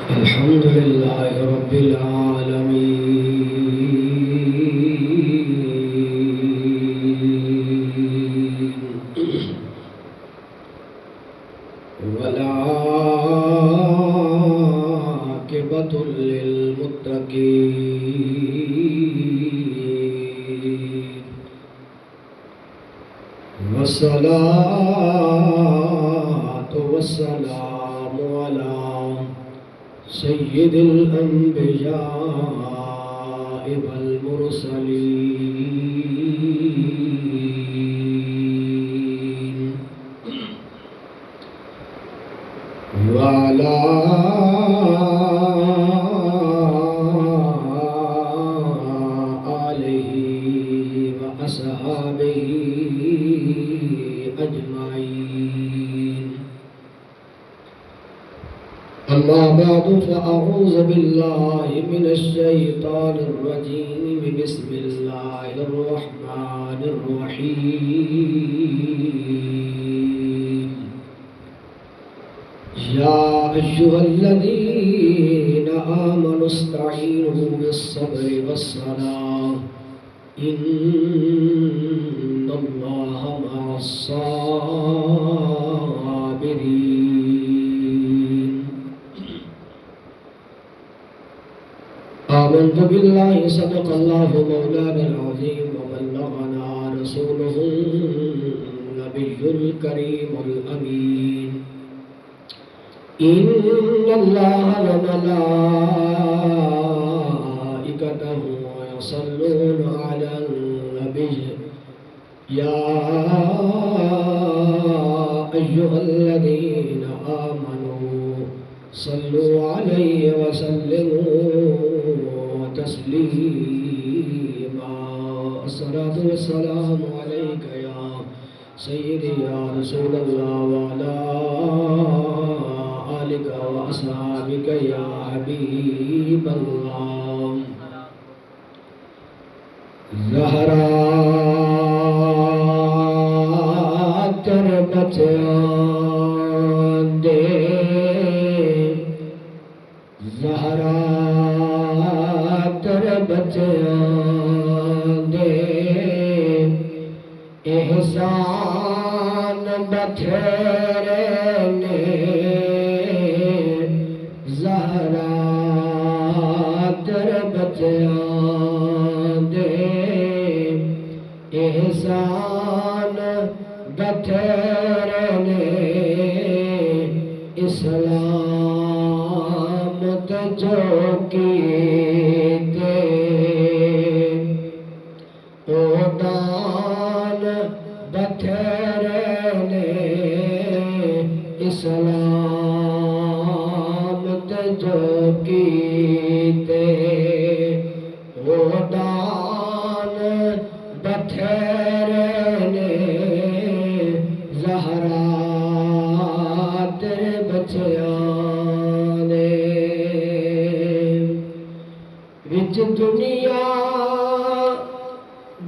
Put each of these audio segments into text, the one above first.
الحمد لله رب العالمين والعاقبة للمتقين والصلاة والسلام على سيد الأنبياء والمرسلين وعلى آله وأصحابه أجمعين. أما بعد فأعوذ بالله من الشيطان الرجيم. بسم الله الرحمن الرحيم. يا أيها الذين آمنوا استعينوا بالصبر والصلاة إن الله مع الصابرين. آمنت بالله صدق الله مولانا العظيم وبلغنا رسوله النبي الكريم الأمين. إن الله وملائكته يصلون على النبي يا أيها الذين آمنوا صلوا عليه وسلموا تسليما. الصلاة والسلام عليك يا سيدي يا رسول الله وعلى آلك وأصحابك يا حبيب الله. زہرا تیرے بچیاں دے زہرا تیرے بچیاں دے احسان بتھیرے نے زہرا تیرے بچیاں دے احسان بتھیرے نے اسلام جو کیتے او دان بتھیرے نے اسلام جو کیتے او دان بتھیرے نے زہرا تیرے بچیاں نے وچ دنیا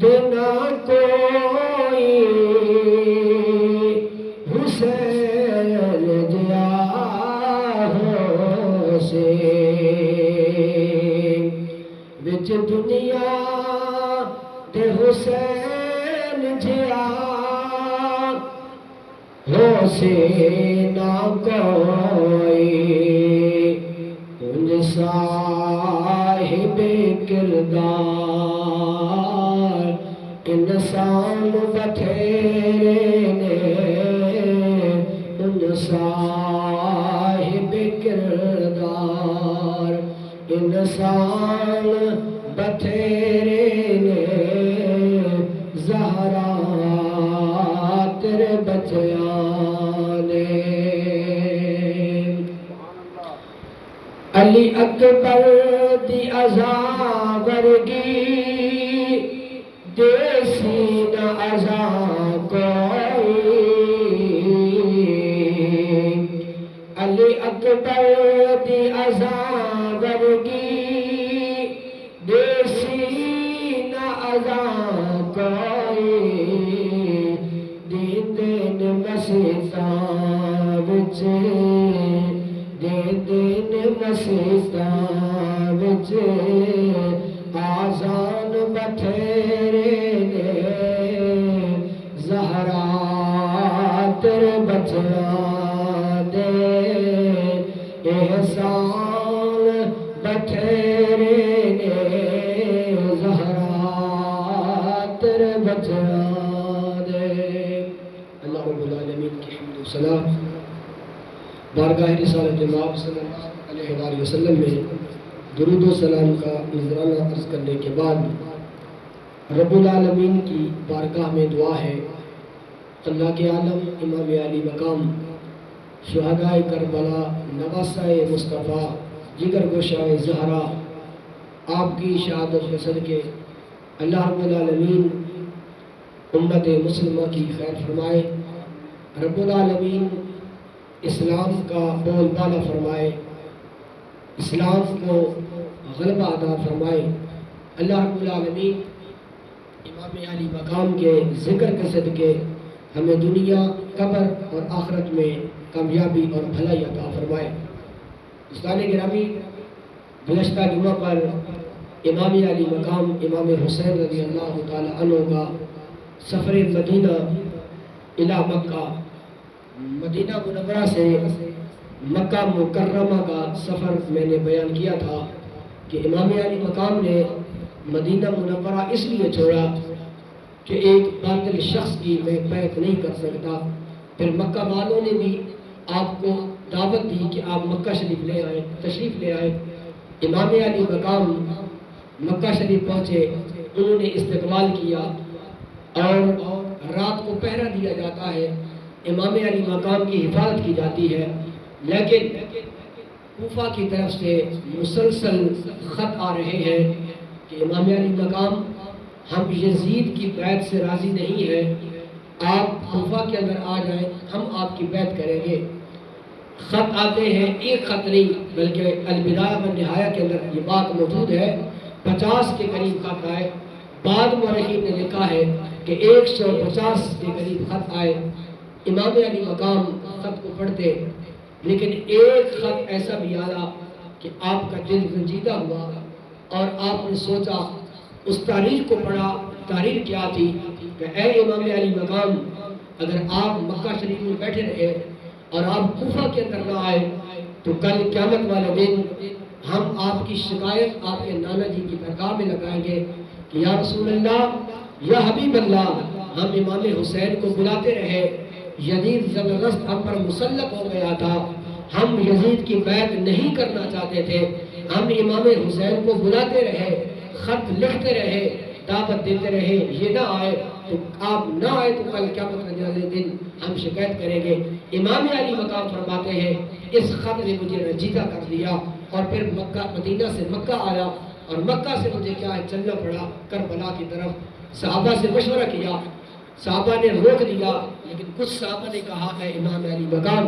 دینا کوئی حسین جیا ہو سے وچ دنیا دے حسین جیا ہو سے نہ کوئی ان صاحب کردار انسان بتھیرے نے ان صاحب کردار انسان بتھیرے نے زہرا تیرے بچیاں نے علی اکبر دی ازاں ورگی دیسی نہ ازاں کوئی علی اکبر دی ازاں ورگی دیسی نہ ازاں کوئی مسجداں وچ دے دین مسیطاں وچ آزان بتھیرے نے زہرا تیرے بچیاں دے احسان بتھیرے نے زہرا تیرے بچیاں دے۔ اللہ رب العالمین کی حمد و ثنا بارگاہ رسالت مآب صلی اللہ علیہ وآلہ وسلم میں درود و سلام کا نذرانہ عرض کرنے کے بعد رب العالمین کی بارگاہ میں دعا ہے اللہ کے عالم امام علی مقام شہداء کربلا نواسہ مصطفیٰ جگر گوشہ زہرا آپ کی شہادت کے صدقے اللہ رب العالمین امت مسلمہ کی خیر فرمائے، رب العالمین اسلام کا بول بالا فرمائے، اسلام کو غلبہ عطا فرمائے۔ اللہ رب العالمین امام علی مقام کے ذکر کے صدقے ہمیں دنیا قبر اور آخرت میں کامیابی اور بھلائی عطا فرمائے۔ دوستان گرامی، گزشتہ جمعہ پر امام علی مقام امام حسین رضی اللہ تعالی عنہ کا سفر مدینہ الی مکہ، مدینہ منورہ سے مکہ مکرمہ کا سفر میں نے بیان کیا تھا کہ امام علی مقام نے مدینہ منورہ اس لیے چھوڑا کہ ایک باطل شخص کی میں بیعت نہیں کر سکتا۔ پھر مکہ والوں نے بھی آپ کو دعوت دی کہ آپ مکہ شریف لے آئیں، تشریف لے آئیں۔ امام علی مقام مکہ شریف پہنچے، انہوں نے استقبال کیا اور رات کو پہرا دیا جاتا ہے، امام علی مقام کی حفاظت کی جاتی ہے، لیکن کوفہ کی طرف سے مسلسل خط آ رہے ہیں کہ امام علی مقام ہم یزید کی بیعت سے راضی نہیں ہیں، آپ کوفہ کے اندر آ جائیں، ہم آپ کی بیعت کریں گے۔ خط آتے ہیں، ایک خط نہیں بلکہ البدایہ و نہایہ کے اندر یہ بات موجود ہے، 50 کے قریب خط آئے۔ بعد مورخین نے لکھا ہے کہ 150 کے قریب خط آئے۔ امام علی مقام خط کو پڑھتے، لیکن ایک خط ایسا بھی آیا کہ آپ کا دل رنجیدہ ہوا اور آپ نے سوچا، اس تاریخ کو پڑھا، تاریخ کیا تھی کہ اے امام علی مقام، اگر آپ مکہ شریف میں بیٹھے رہے اور آپ کوفہ کے اندر نہ آئے تو کل قیامت والے دن ہم آپ کی شکایت آپ کے نانا جی کی درگاہ میں لگائیں گے کہ یا رسول اللہ، یا حبیب اللہ، ہم امام حسین کو بلاتے رہے، یزید زبردست ہم پر مسلط ہو گیا تھا، ہم یزید کی بیعت نہیں کرنا چاہتے تھے، ہم امام حسین کو بلاتے رہے، خط لکھتے رہے، دعوت دیتے رہے، یہ نہ آئے تو آپ نہ آئے تو کل قیامت والے دن ہم شکایت کریں گے۔ امام علی مقام فرماتے ہیں اس خط نے مجھے رنجیدہ کر دیا اور پھر مدینہ سے مکہ آیا اور مکہ سے مجھے کیا ہے چلنا پڑا کربلا کی طرف۔ صحابہ سے مشورہ کیا، صحابہ نے روک دیا، لیکن کچھ صحابہ نے کہا ہے امام علی مقام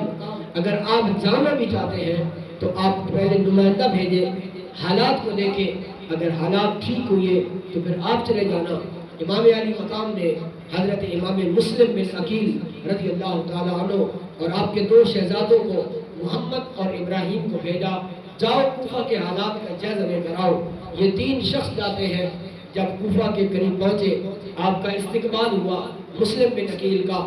اگر آپ جانا بھی چاہتے ہیں تو آپ پہلے نمائندہ بھیجیں، حالات کو دیکھیں، اگر حالات ٹھیک ہوئے تو پھر آپ چلے جانا۔ امام علی مقام نے حضرت امام مسلم بن عقیل رضی اللہ تعالیٰ عنہ اور آپ کے 2 شہزادوں کو محمد اور ابراہیم کو بھیجا، جاؤ کوفہ کے حالات کا جائزہ لے کر آؤ۔ یہ 3 شخص جاتے ہیں، جب کوفہ کے قریب پہنچے آپ کا استقبال ہوا مسلم بن عقیل کا،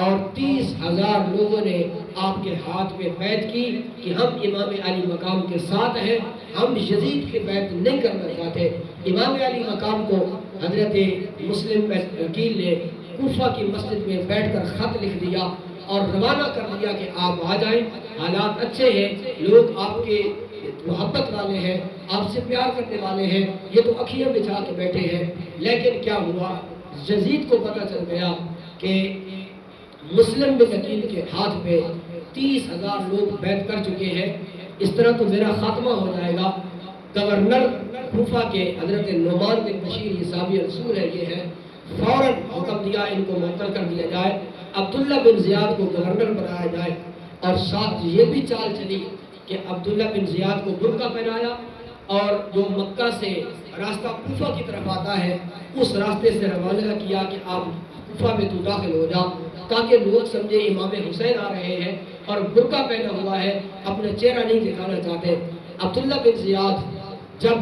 اور 30,000 لوگوں نے آپ کے ہاتھ میں بیعت کی کہ ہم امام علی مقام کے ساتھ ہیں، ہم یزید کی بیعت نہیں کرنا چاہتے۔ امام علی مقام کو حضرت مسلم بن عقیل نے کوفہ کی مسجد میں بیٹھ کر خط لکھ دیا اور روانہ کر دیا کہ آپ آ جائیں، حالات اچھے ہیں، لوگ آپ کے محبت والے ہیں، آپ سے پیار کرنے والے ہیں، یہ تو اکھیاں بچھا کے بیٹھے ہیں۔ لیکن کیا ہوا، یزید کو پتہ چل گیا کہ مسلم بن عقیل کے ہاتھ پہ 30,000 لوگ بیعت کر چکے ہیں، اس طرح تو میرا خاتمہ ہو جائے گا۔ گورنر کوفہ کے حضرت نعمان بن بشیر، یہ صحابی رسول ہے، یہ ہے، فوراً حکم دیا ان کو معطل کر دیا جائے، عبداللہ بن زیاد کو گورنر بنایا جائے، اور ساتھ یہ بھی چال چلی کہ عبداللہ بن زیاد کو برقع پہنایا اور جو مکہ سے راستہ کوفہ کی طرف آتا ہے اس راستے سے روانہ کیا کہ آپ کوفہ میں تو داخل ہو جا، تاکہ لوگ سمجھے امام حسین آ رہے ہیں اور برقع پہنا ہوا ہے، اپنا چہرہ نہیں دکھانا چاہتے۔ عبداللہ بن زیاد جب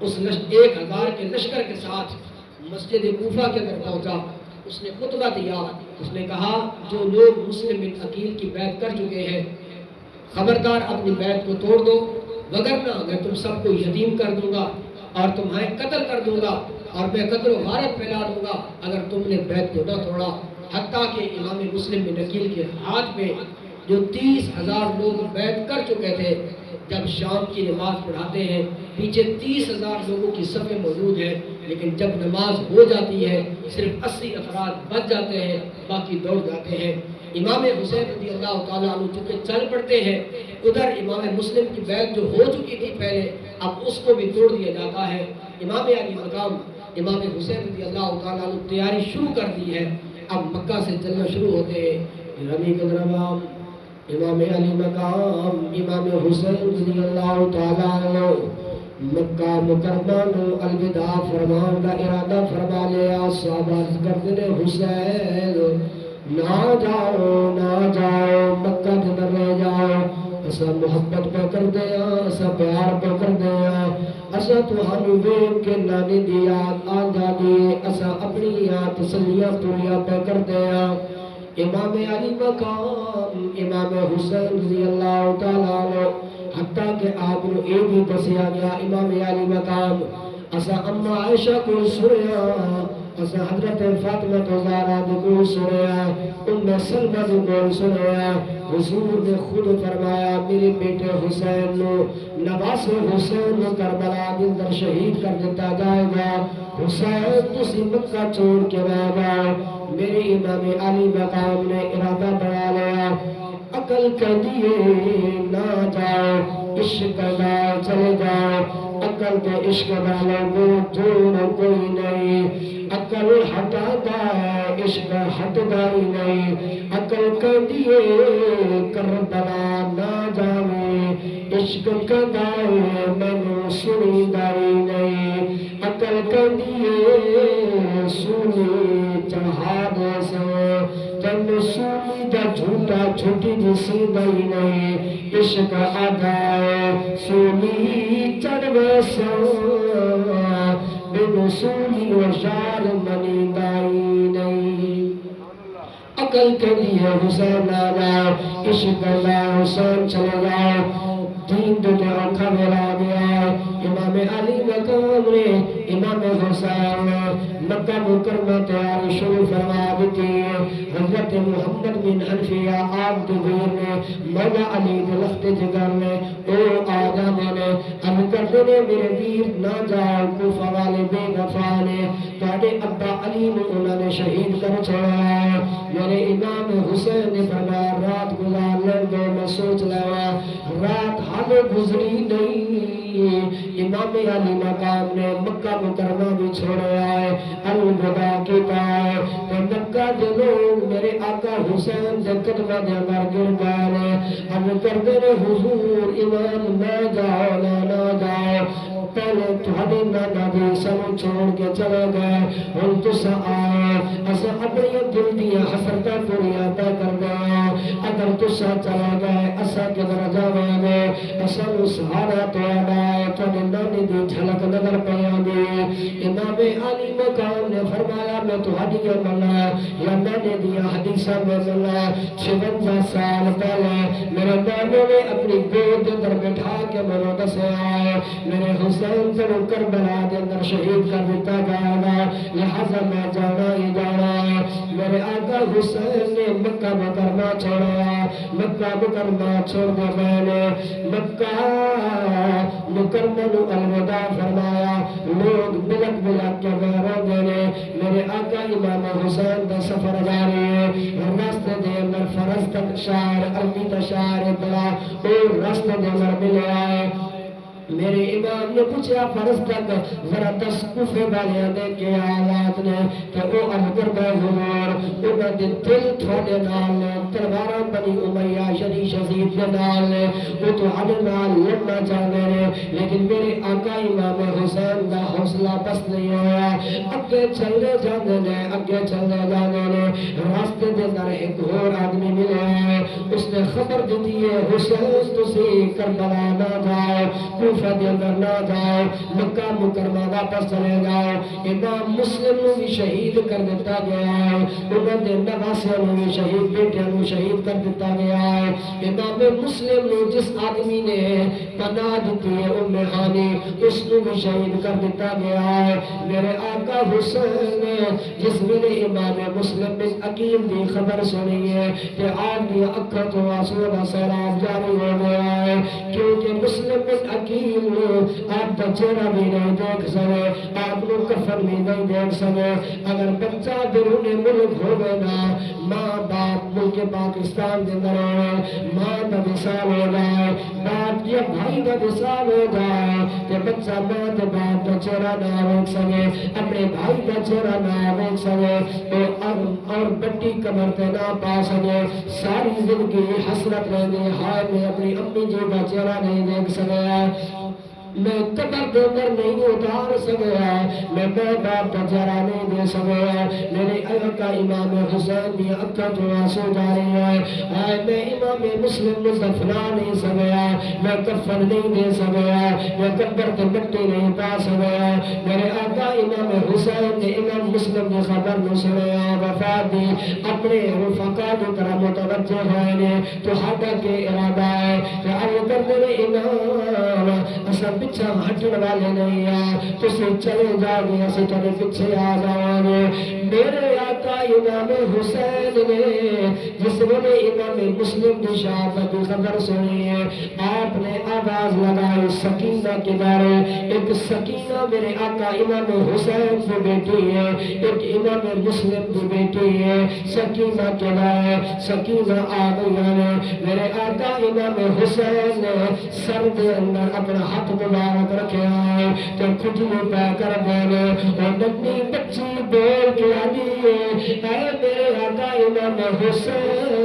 اس 1000 کے لشکر کے ساتھ مسجد کوفہ کے اندر پہنچا، اس نے خطبہ دیا، اس نے کہا جو لوگ مسلم بن عقیل کی بیعت کر چکے ہیں خبردار اپنی بیعت کو توڑ دو، وگرنہ میں تم سب کو یتیم کر دوں گا اور تمہیں قتل کر دوں گا اور میں قتل و غارت پھیلا دوں گا اگر تم نے بیعت کو نہ توڑا۔ حتیٰ کہ امام مسلم بن عقیل کے ہاتھ میں جو 30,000 لوگ بیعت کر چکے تھے، جب شام کی نماز پڑھاتے ہیں پیچھے 30,000 لوگوں کی صفیں موجود ہیں، لیکن جب نماز ہو جاتی ہے صرف 80 افراد بچ جاتے ہیں، باقی دوڑ جاتے ہیں۔ امام حسین رضی اللہ تعالیٰ عنہ چونکہ چل پڑتے ہیں، ادھر امام مسلم کی بیعت جو ہو چکی تھی پہلے اب اس کو بھی توڑ دیا جاتا ہے۔ امام علی مقام امام حسین رضی اللہ تعالیٰ عنہ تیاری شروع کر دی ہے، اب مکہ سے چلنا شروع ہوتے ہیں۔ رمی قدرمام امام علی مقام امام حسین رضی اللہ تعالیٰ عنہ مکہ مکرمہ نو الوداع فرمان کا ارادہ فرما لیا۔ صحابہ کرتے حسین نہ جاؤ مکہ کے رہ جاؤ، اسا محبت پہ کر دیا، اسا پیار پہ کر دیا، اسا تہانوں ویکھ کے نانی دی یاد آ جاندی، اسا اپنی یاد تسلیاں پوریاں پہ کر دیا۔ امام علی مقام امام حسین رضی اللہ تعالیٰ عنہ حتیٰ کہ آپ نے یہ بھی دسیا گیا امام علی مقام اسا اما عائشہ کو سنیا، اسا حضرت فاطمہ زہرا کو سنیا، سلمہ کو سنیا۔ حضور نے خود فرمایا میرے بیٹے حسین نو نواز حسین نو کربلا کے اندر شہید کر دیتا جائے گا، حسین تسی مکہ چھوڑ کے نہ جاؤ۔ میرے امام علی مقام نے ارادہ بنا لیا، عقل کہتی ہے نہ جاؤ، عشق کا چلے جاؤ، عقل کے عشق والوں کو جوڑ کوئی نہیں، عقل ہٹاتا ہے عشق ہٹتا ہی نہیں۔ عقل کہتی ہے کربلا نہ جاوے، عشق کہتا ہے میں سنی داری نہیں۔ عقل کہتی ہے سونی چڑھا دے سے تم سونی دا جھوٹا جھوٹی جسی دائی نہیں، عشق آدھائے سونی چڑھوے سے بن سونی و شار منی دائی نہیں۔ عقل کے لیے حسین آگا، عشق اللہ حسین چلے جاؤ، دین دنیا آنکھا میرا گیا۔ امام علی مقام نے امام حسین مکہ مکرمہ تیاری شروع فرما دیتی۔ حضرت محمد بن حنفیہ آپ دبیر نے مولا علی دلخت جگر نے او آدم نے اب کرتے نے میرے ویر نہ جاؤ، کوفہ والے بے وفا نے تاڑے ابا علی نے انہوں نے شہید کر چھوڑا ہے۔ میرے امام حسین نے فرمایا رات گزار لیں دو، میں سوچ لیا رات حال گزری نہیں۔ امام علی مقام نے مکہ مکرمہ بھی چھوڑے آئے، الوداع کیتا ہے تو مکہ دے لوگ میرے آقا حسین دے قدمہ دے اندر گر گئے، اب کردے نے حضور امام نہ جاؤ نہ جاؤ، پہلے تھوڑی نانا دی سنو چھوڑ کے چلے گئے، ہم تسا آئے اسا اپنی دل دیا حسرتہ پوریا پہ کر گیا، اگر تسا چلے گئے اسا کے درجہ میں گئے، اسا سہارا تو آئے تو نانی دی جھلک نظر پہ آدھی۔ امام علی مقام نے فرمایا میں تو حدیث ملا یا نانی دیا حدیثہ میں ملا 56 سال پہلے میرے نانوں نے اپنی گود در بٹھا کے مرود سے آئے، میرے حسین سے کربلا کے اندر شہید کر دیتا جائے گا، لہذا میں جانا ہی جانا ہے۔ میرے آقا حسین نے مکہ مکرمہ چھوڑا، مکہ مکرمہ چھوڑ دے میں نے مکہ مکرمہ نو الوداع فرمایا، لوگ ملک ملک کے غیرہ دینے میرے آقا امام حسین دا سفر جاری ہے، راستے دے اندر فرز تک شاعر عربی تا شاعر بلا اور راستے دے اندر ملے آئے۔ میرے امام نے پوچھا فرض تک ذرا 10 کوفے والے دے کے حالات نے کہ وہ عرض کردہ حضور انہاں دے دل تھوڑے نال تلواراں بنی امیہ شری شزید کے نال نے وہ تو علی نال لڑنا چاہتے ہیں لیکن میرے آقا امام حسین کا حوصلہ بس نہیں ہویا اگے چلے جاندے نے اگے چلے جاندے نے راستے دے اندر ایک اور آدمی ملیا ہے اس نے خبر دیتی ہے حسین تسی کربلا نہ جاؤ کوفہ دے اندر نہ جاؤ مکہ مکرمہ واپس چلے جاؤ امام مسلم نو بھی شہید کر دیتا گیا ہے انہوں نے نواسے نو بھی شہید بیٹے نو شہید کر دیتا گیا ہے امام مسلم نو جس آدمی نے پناہ دیتی ہے ام ہانی اس نو بھی شہید کر دیتا گیا ہے میرے آقا حسین نے جس ویلے امام مسلم بن عقیل دی خبر سنی ہے کہ آپ دی اکھا تو آنسو دا سیلاب جاری ہو گیا ہے کیونکہ مسلم بن عقیل آپ کا چہرہ بھی نہیں دیکھ سکے آپ کو کفن بھی نہیں دیکھ سکے اگر بچہ بیرون ملک ہو گئے نا ماں باپ ملک پاکستان کے اندر ہوئے ماں کا وصال ہو جائے باپ یا بھائی کا وصال ہو جائے کہ بچہ ماں کے باپ کا چہرہ نہ دیکھ سکے اپنے بھائی کا چہرہ نہ دیکھ سکے اور بڑی کمر پہ نہ پا سکے ساری زندگی حسرت رہ گئی ہائے میں اپنی امی جی کا چہرہ نہیں دیکھ سکیا میں قبر کے اندر نہیں اتار سکیا میں باپ کا چہرہ نہیں دے سکیا میرے آقا امام حسین دی اکھا تو آنسو جاری ہے میں امام مسلم کو دفنا نہیں سکیا میں کفن نہیں دے سکیا میں قبر کے مٹی نہیں پا سکیا میرے آقا امام حسین نے امام مسلم کی خبر نہ سنیا وفات دی اپنے رفقا کی طرح متوجہ ہوئے نے تو حقا کے ارادہ ہے کہ آئے کر دے امام اصلا پچھا ہٹن والے نہیں ہیں تسی چلے جاؤ گے اسی تھوڑے پیچھے آ جاؤ گے میرے آقا امام حسین نے جس ویلے امام مسلم کی شہادت کی خبر سنی ہے آپ نے آواز لگائی سکینہ کے بارے ایک سکینہ میرے آقا امام حسین کی بیٹی ہے ایک امام مسلم کی بیٹی ہے سکینہ کے بارے سکینہ آ گئی ہے میرے آقا امام حسین نے سر دے اندر اپنا ہاتھ مبارک رکھے آئے تو کھجلی پہ کر دینے اور ننی بچی بول کے آدھی ہے اے میرے آقا امام حسین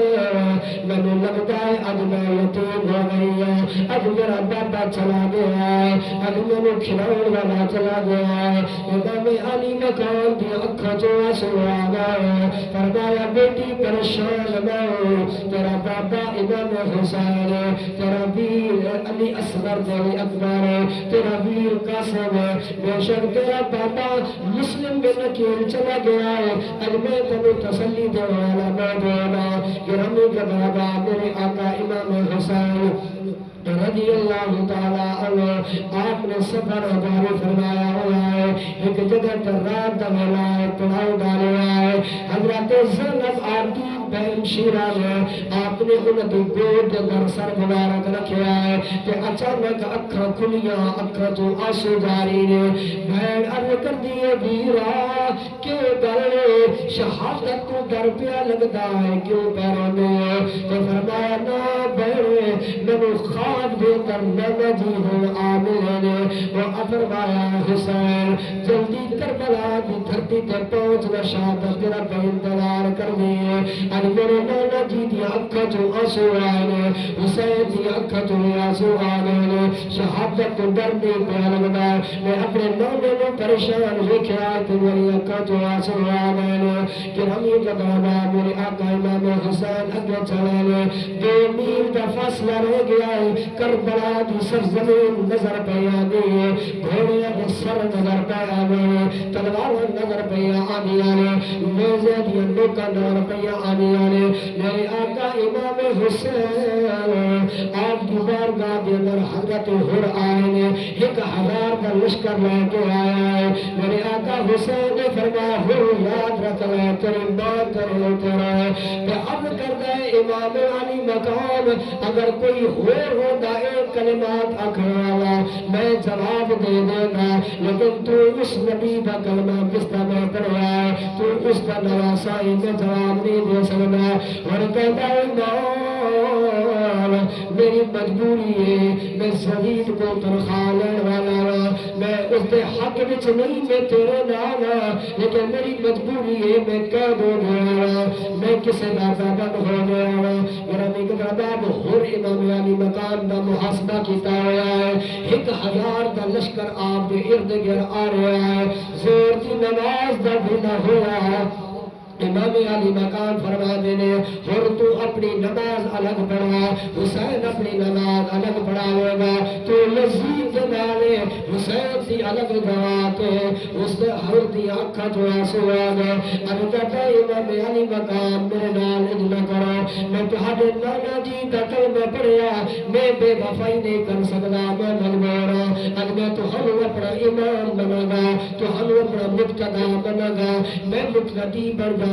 میں نے لگتا ہے اب میں یتیم ہو گئی ہے اب میرا بابا چلا گیا ہے اب میں نے کھلاؤں والا چلا گیا ہے امام علی مقام دی اکھا جو آنسو آ گئے فرمایا بیٹی پریشان نہ ہو تیرا بابا امام حسین تیرا ویر علی اصغر علی اکبر تیرا ویر قاسم ہے بے شک تیرا بابا مسلم بن عقیل چلا گیا ہے اب میں تمہیں تسلی دے والا میں دینا گرامی کا بابا میرے آقا امام حسین رضی اللہ تعالیٰ عنہ آپ نے سفر جاری فرمایا ہوا ہے ایک جگہ پر رات دھولا ہے پڑھاؤ ڈالے ہے حضرت زینب آرتی بہن شیرہ نے آپ نے ان کی گود در سر مبارک رکھا ہے کہ اچانک اکھا کھلیاں اکھا تو آنسو جاری نے بہن عرض کر دیے ویرا کہ گلے شہادت کو در پیا لگتا ہے کیوں پیروں میں تو فرمایا نا بہن میں نے خواب دے کر میں جی ہوں عامل نے وہ فرمایا حسین جلدی کربلا کی دھرتی تے پہنچنا شہادت تیرا پہ انتظار کر دیے اور میرے نانا جی دی اکھا جو آنسو آئے حسین دی اکھا جو آنسو آئے شہادت تو ڈر نہیں پیا لگتا میں اپنے نانے میں پریشان لکھا تو میری اکھا جو آنسو آئے کہ ہمیں جگانا میرے آقا امام حسین اگے چلے 2 میل کا فاصلہ رہ گیا ہے کربلا کی سرزمین نظر پہ آگئی ہے گھوڑیاں کے سر نظر پہ آگئی تلوار نظر پہ آگئی نیزے دیا نوکا نظر پہ آگئی میرے آقا امام حسین آپ کی بارگاہ کے اندر حضرت حر آئے 1000 کا لشکر لے کے آیا ہے میرے آقا حسین نے فرمایا حر یاد رکھ لے تیری ماں کرے تیرا ہے کہ اب کر دے امام علی مقام اگر کوئی ہور ہوگا ایک کلمات اکھوالا میں جواب دے دینا لیکن تو اس نبی کا کلمہ کس طرح پڑھا ہے تو اس کا نواسائی میں جواب نہیں دے سکتا اور کہتا ہے مولا میری مجبوری ہے میں یزید کو تنخواہ لین والا ہوں میں اس دے حق وچ نہیں میں تیرے نال لیکن میری مجبوری ہے میں قید ہو گیا میں کسے دا پابند ہو گیا میرا میرا باب ہر امام علی مقام دا محاسبہ کیتا ہوا ہے 1000 دا لشکر آپ دے ارد گرد آ رہا ہے زور کی نماز دا بھی نہ ہوا امام علی مقام فرما دینے اور تو اپنی نماز الگ پڑھا حسین اپنی نماز الگ پڑھاوے گا تو یزید نالے حسین سی الگ دواتے اس نے ہر دی آنکھا جو آسو آگے اب کہتا امام علی مقام میرے نال اجنا کرو میں تہاڈے نانا جی دا کلمہ پڑھیا میں بے وفائی نہیں کر سکتا میں مجبورا اب میں تو ہم اپنا امام بنا گا تو ہم اپنا مقتدا بنا گا میں مقتدی بن گا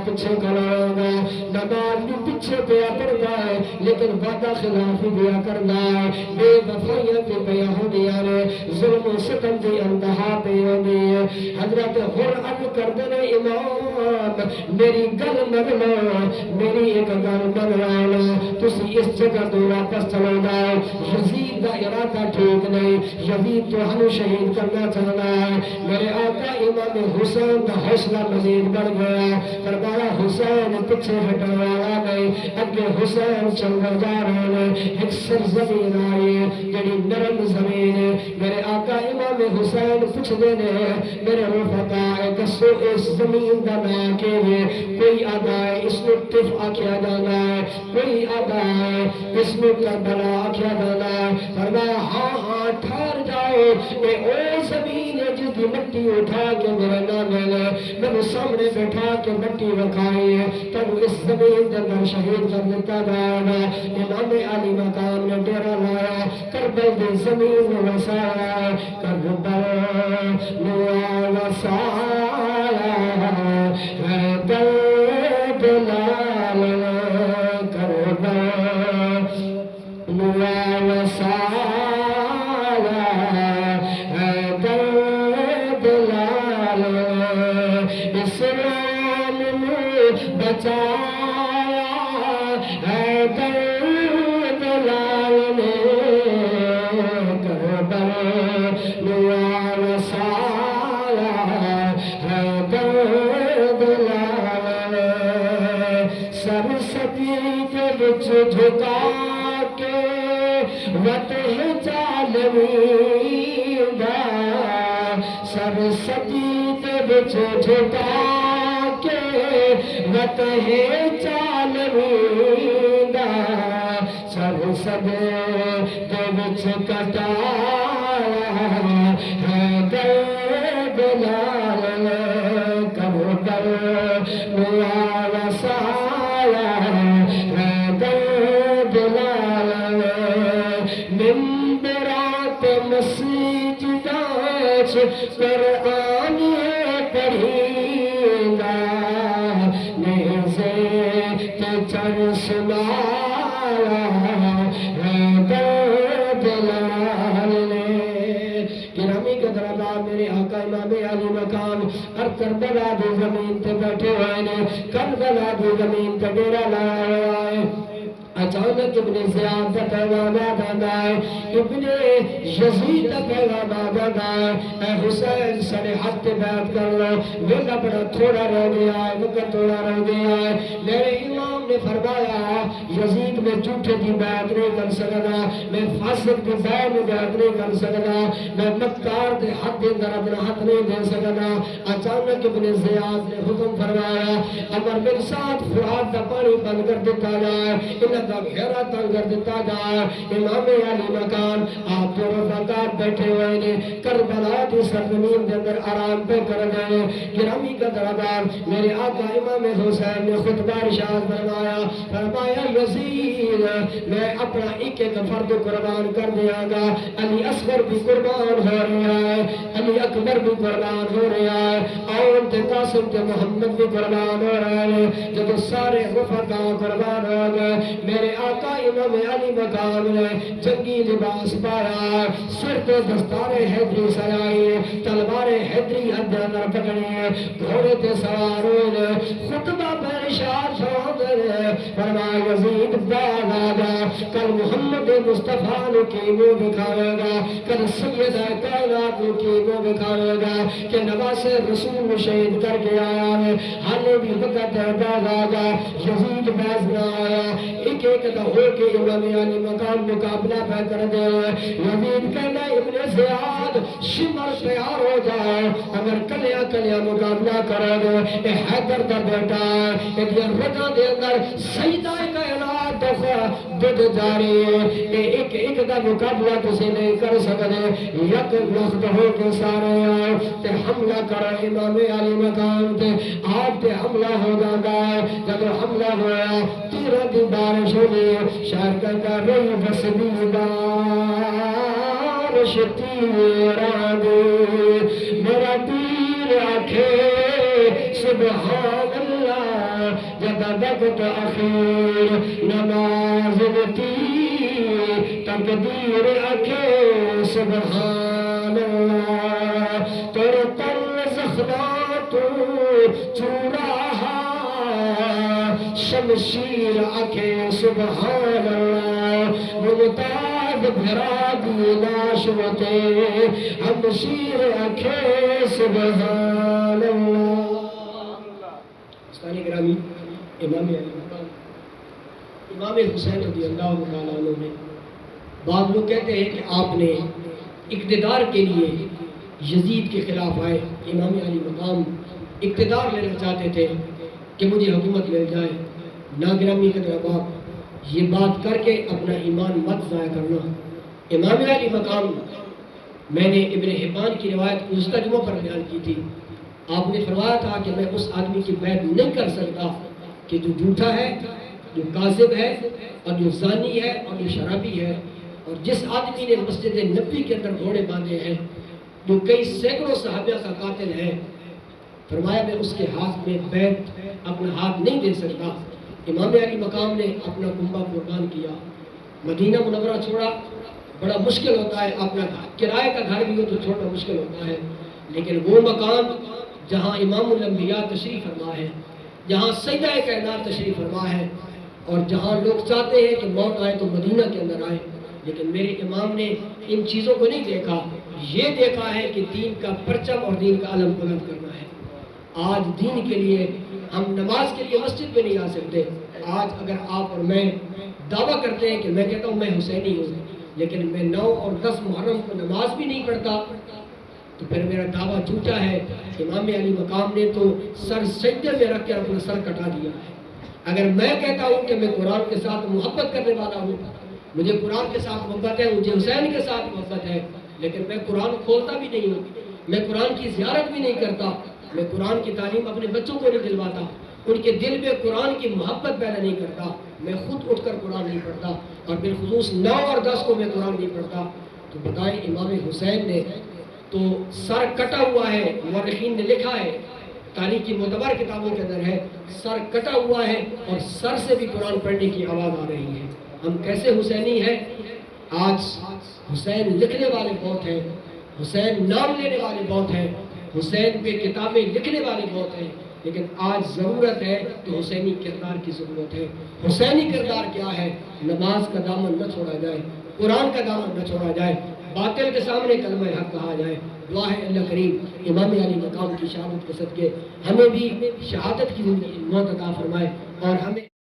پیچھے کھڑا گا نماز بھی پیچھے پیا کرتا ہے لیکن وعدہ خلافی پیا کرتا ہے بے وفائیاں پہ پیا ہوندیاں نے ظلم و ستم دی انتہا پہ ہوندی ہے حضرت ہر عرض کردے نے امام میری گل من لو میری ایک گل من لو تسی اس جگہ تو واپس چلو جاؤ یزید دا ارادہ ٹھیک نہیں یزید تو ہمیں شہید کرنا چاہتا ہے میرے آقا امام حسین دا حوصلہ مزید بڑھ گیا فرمایا حسین پیچھے ہٹنے والا نہیں اگے حسین چلنا جا رہے ہیں ایک سرزمین آئی جڑی نرم زمین ہے میرے آقا امام حسین پوچھ دینے میرے رفقا دسو اس زمین دا نام کے لیے کوئی آدھا ہے اس میں طف آکھیا جانا ہے کوئی آدھا ہے اس میں کربلا آکھیا جانا ہے فرمایا ہاں ہاں ٹھہر جاؤ اے او زمین ہے جس کی مٹی اٹھا کے میرے نانے نے میرے سامنے بیٹھا کے مٹی رکھائی ہے تب اس زمین کے اندر شہید کر دیتا جائے گا امام علی مقام نے ڈیرا لایا کربل دی زمین میں وسایا کربل وسایا دلال کربل وسایا دلال اسلام بچایا ہے دلال نے کربل وسایا ہے دلال سر ستی کے بچ جھکا کے وطہ ظالمین دا سر ستی کے بچ جھکا کے وطہ ظالمین دا سر سدے کے بچ کٹایا ہے دلال کربل وسایا ہے دلال ممبرات مسجدات قرآن پڑھینا نیزے کے چر سنایا ہے دلال نے گرامی کا دربا میرے آقا امام علی مقام ہر کربلا دی زمین تے بیٹھے ہوئے نے کربلا دی زمین تے ڈیرا لایا ہوا ہے اچانک ابن زیاد کا پیغام آتا ہے ابن یزید کا پیغام آتا ہے اے حسین سنے حق پہ بیعت کر لو ویلا بڑا تھوڑا رہ گیا ہے وقت تھوڑا رہ گیا ہے میرے امام نے فرمایا یزید میں جھوٹے کی بیعت نہیں کر سکتا میں فاسق کی بیعت نہیں کر سکتا میں مکار دے حق دے اندر اپنا حق نہیں دے سکتا اچانک ابن زیاد نے حکم فرمایا امر میرے ساتھ فرات کا پانی بند کر دیتا جائے دا گھیرا تنگ کر دیتا جائے امام علی مقام آپ جو رفاقات بیٹھے ہوئے نے کربلا کی سرزمین کے اندر آرام پہ کر گئے گرامی کا دربار میرے آقا امام حسین نے خطبہ ارشاد فرمایا یزید میں اپنا ایک ایک فرد قربان کر دیا گا علی اصغر بھی قربان ہو رہا ہے علی اکبر بھی قربان ہو رہا ہے، اور تے قاسم تے محمد بھی قربان ہو رہے ہیں۔ جب سارے رفقا قربان ہو گئے، میرے آقا امام علی مقام نے جنگی لباس پایا، سر پہ دستار حیدری سجائی، تلوار حیدری ہاتھ اندر پکڑی، گھوڑے تے سوار ہوئے، خطبہ ارشاد فرمایا فرمایا یزید باغ آگا، کل محمد مصطفیٰ نے کیمو دکھائے گا، کل سیدہ کائنات نے کیمو دکھائے گا کہ نواز رسول شہید کر کے آیا ہے، حالے بھی وقت باغ آگا، یزید باز نہ آیا، ایک ایک دا ہو کے امام علی مقام مقابلہ پہ کر دے، یزید کہنا ابن زیاد شمر تیار ہو جائے، اگر کلیا کلیا مقابلہ کرو گے، اے حیدر دا بیٹا ہے، یہ رگاں دے اندر سیدہ کائنات دفع دد جاری ہے، ایک ایک دا مقابلہ تسی نہیں کر سکتے، یک وقت ہو کے سارے آئے تے حملہ کرو امام علی مقام تے، آپ تے حملہ ہو جاتا ہے، جب حملہ ہوا تیرہ دی بارش ہوئی، شاید کہتا رہی بس دیدار تیرہ دی میرا تیر آکھے سبحان اللہ، جب وقت اخیر نماز تی تقدیر آکھے سبحان اللہ، تیرے تن زخمات چوراہا شمشیر آکھے سبحان اللہ، ممتاز بھرا دی لاش ہوتے ہمشیر آکھے سبحان اللہ۔ استانی گرامی، امام علی مقام امام حسین رضی اللہ تعالیٰ عنہ نے، بعض لوگ کہتے ہیں کہ آپ نے اقتدار کے لیے یزید کے خلاف آئے، امام علی مقام اقتدار لینا چاہتے تھے کہ مجھے حکومت مل جائے۔ ناگرامی قدر باپ، یہ بات کر کے اپنا ایمان مت ضائع کرنا۔ امام علی مقام، میں نے ابن حبان کی روایت گزشتہ جمعہ پر بیان کی تھی، آپ نے فرمایا تھا کہ میں اس آدمی کی بیعت نہیں کر سکتا کہ جو جھوٹا ہے، جو کاذب ہے، اور جو زانی ہے، اور جو شرابی ہے، اور جس آدمی نے مسجد نبی کے اندر گھوڑے باندھے ہیں، جو کئی سینکڑوں صحابہ کا قاتل ہے، فرمایا میں اس کے ہاتھ میں بیعت اپنا ہاتھ نہیں دے سکتا۔ امام علی مقام نے اپنا کنبہ قربان کیا، مدینہ منورہ چھوڑا، بڑا مشکل ہوتا ہے، اپنا کرائے کا گھر بھی ہو تو چھوڑنا مشکل ہوتا ہے، لیکن وہ مقام جہاں امام الانبیاء تشریف فرما ہے، جہاں سیدہ کائنات تشریف فرما ہے، اور جہاں لوگ چاہتے ہیں کہ موت آئے تو مدینہ کے اندر آئے، لیکن میرے امام نے ان چیزوں کو نہیں دیکھا، یہ دیکھا ہے کہ دین کا پرچم اور دین کا علم بلند کرنا ہے۔ آج دین کے لیے ہم نماز کے لیے مسجد پہ نہیں آ سکتے۔ آج اگر آپ اور میں دعویٰ کرتے ہیں کہ میں کہتا ہوں میں حسینی ہوں، لیکن میں 9 اور 10 محرم کو نماز بھی نہیں پڑھتا، تو پھر میرا دعویٰ جھوٹا ہے۔ امام علی مقام نے تو سر سجدے میں رکھ کر اپنا سر کٹا دیا ہے۔ اگر میں کہتا ہوں کہ میں قرآن کے ساتھ محبت کرنے والا ہوں، مجھے قرآن کے ساتھ محبت ہے، مجھے حسین کے ساتھ محبت ہے، لیکن میں قرآن کھولتا بھی نہیں ہوں، میں قرآن کی زیارت بھی نہیں کرتا، میں قرآن کی تعلیم اپنے بچوں کو نہیں دلواتا، ان کے دل میں قرآن کی محبت پیدا نہیں کرتا، میں خود اٹھ کر قرآن نہیں پڑھتا، اور بالخصوص 9 اور 10 کو میں قرآن نہیں پڑھتا، تو بتائیں امام حسین نے تو سر کٹا ہوا ہے، مورخین نے لکھا ہے، تاریخ کی معتبر کتابوں کے اندر ہے، سر کٹا ہوا ہے اور سر سے بھی قرآن پڑھنے کی آواز آ رہی ہے۔ ہم کیسے حسینی ہیں؟ آج حسین لکھنے والے بہت ہیں، حسین نام لینے والے بہت ہیں، حسین پہ کتابیں لکھنے والے بہت ہیں، لیکن آج ضرورت ہے کہ حسینی کردار کی ضرورت ہے۔ حسینی کردار کیا ہے؟ نماز کا دامن نہ چھوڑا جائے، قرآن کا دامن نہ چھوڑا جائے، باطل کے سامنے کلمہ حق کہا جائے۔ دعا ہے اللہ کریم امام علی مقام کی شہادت کے صدقے ہمیں بھی شہادت کی موت عطا فرمائے، اور ہمیں